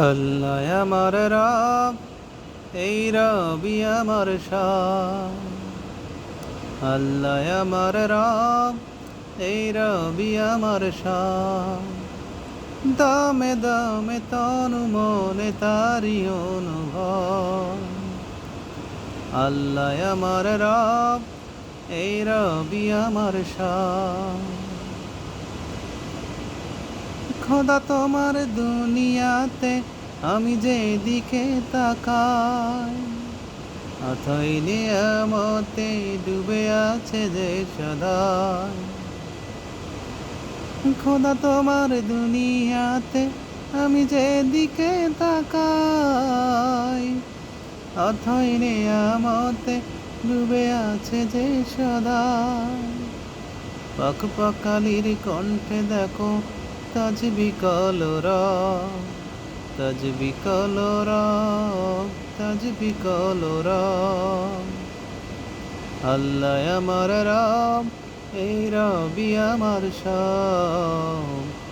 আল্লাহ আমার রব, এই রবি আমার শান। আল্লাহ আমার রব, এই রবি আমার শান। দামে দামে তনু মনে তারি অনুভব। আল্লাহ আমার রব, এই রবি আমার শান। খোদা তোমার দুনিয়াতে আমি যেদিকে তাকাই, অথই নিয়ামতে ডুবে আছে যে সদাই। খোদা তোমার দুনিয়াতে আমি যেদিকে তাকাই, অথই নিয়ামতে ডুবে আছে যে সদাই। পাক পাকালির কণ্ঠে দেখো তাজবি কলরব, তাজবি কলরব, তাজবি কলরব। আল্লাহ আমার রব, এই রবি আমার সব।